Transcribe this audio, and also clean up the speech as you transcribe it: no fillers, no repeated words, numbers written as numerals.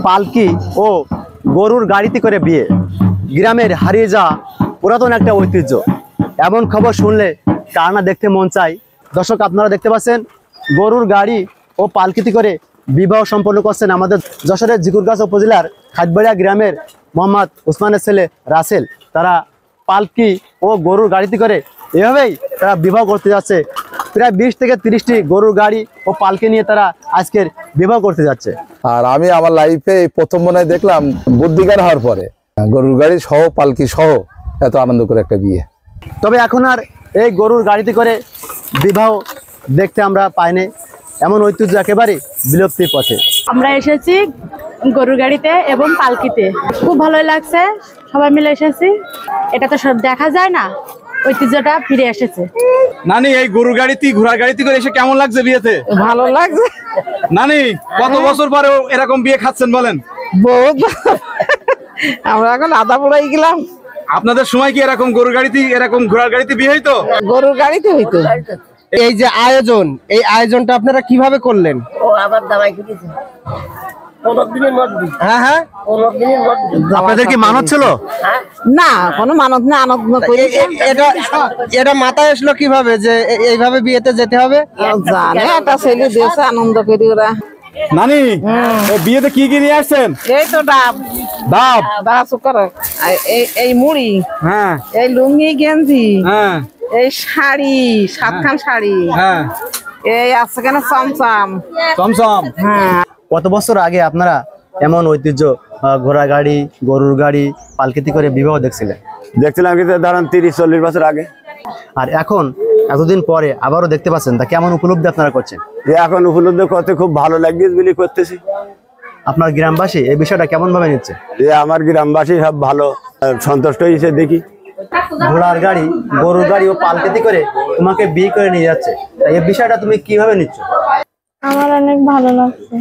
পালকি ও গরুর গাড়িতে করে বিয়ে গ্রামের হারিয়ে যাওয়া পুরাতন একটা ঐতিহ্য। এমন খবর শুনলে কার না দেখতে মন চাই। দর্শক, আপনারা দেখতে পাচ্ছেন গরুর গাড়ি ও পালকিতে করে বিবাহ সম্পন্ন করছেন আমাদের যশোরের জিকুরগাছা উপজেলার খাটবাড়িয়া গ্রামের মোহাম্মদ ওসমানের ছেলে রাসেল। তারা পালকি ও গরুর গাড়িতে করে এভাবেই তারা বিবাহ করতে যাচ্ছে। প্রায় 20 থেকে 30টি গরুর গাড়ি ও পালকি নিয়ে তারা আজকের বিবাহ করতে যাচ্ছে। আর আমি আমার লাইফে প্রথম মনে হয় দেখলাম বুদ্ধিগার হওয়ার পরে গরুর গাড়ি সহ পালকি সহ এত আনন্দ করে একটা বিয়ে। তবে এখন আর এই গরুর গাড়িতে করে বিবাহ দেখতে আমরা পাইনি, এমন ঐতিহ্য একেবারে বিলুপ্তির পথে। আমরা এসেছি গরুর গাড়িতে এবং পালকিতে, খুব ভালোই লাগছে, সবাই মিলে এসেছি। এটা তো সব দেখা যায় না, ঐতিহ্যটা ফিরে এসেছে। নানি, এই গরুর গাড়িতে ঘোড়ার গাড়িতে করে এসে কেমন লাগছে বিয়েতে? ভালো লাগছে নানি, কত বছর পরে এরকম বিয়ে খাচ্ছেন বলেন? বহুত। আমরা এখন আদা পোড়াই গেলাম। আপনাদের সময় কি এরকম গরুর গাড়িতে এরকম ঘোড়ার গাড়িতে বিয়ে হইতো? গরুর গাড়িতে হইতো। এই যে আয়োজন, এই আয়োজনটা আপনারা কিভাবে করলেন? হ্যাঁ হ্যাঁ, আপনাদের কি মানত ছিল? না, কোনো মানত না, আনন্দ করি। এটা মাথায় আসলো কিভাবে যে এইভাবে বিয়েতে যেতে হবে? জানে একটা ছেলে দিয়েছে, আনন্দ করি ওরা। নানি, এই বিয়েতে কি কি নিয়ে আসছেন? এই তো ডাব ডাব, ডাব সুকার, এই মুড়ি, হ্যাঁ, এই লুঙ্গি গেঞ্জি, হ্যাঁ, এই শাড়ি, 7খান শাড়ি, হ্যাঁ, এই আছে কেন চমচম। চমচম। হ্যাঁ। কত বছর আগে আপনারা এমন ঐতিহ্য ঘোড়া গাড়ি, গরুর গাড়ি, পালকিতে করে বিবাহ দেখছিলেন? দেখছিলাম কিন্তু ধরেন 30-40 বছর আগে। আর এখন এতদিন পরে আবারও দেখতে পাচ্ছেন, তা কেমন উপলব্ধি আপনারা করছেন? এখন উপলব্ধি করতে খুব ভালো লাগছে বলে করতেছি। আপনার গ্রামবাসী এই বিষয়টা কেমন ভাবে নিচ্ছে? আমার গ্রামবাসী সব ভালো, সন্তুষ্ট হয়েছে দেখি। ঘোড়ার গাড়ি, গরুর গাড়ি ও পালকিতে করে তোমাকে বিয়ে করে নিয়ে যাচ্ছে, এই বিষয়টা তুমি কিভাবে নিচ্ছ? আমার অনেক ভালো লাগছে।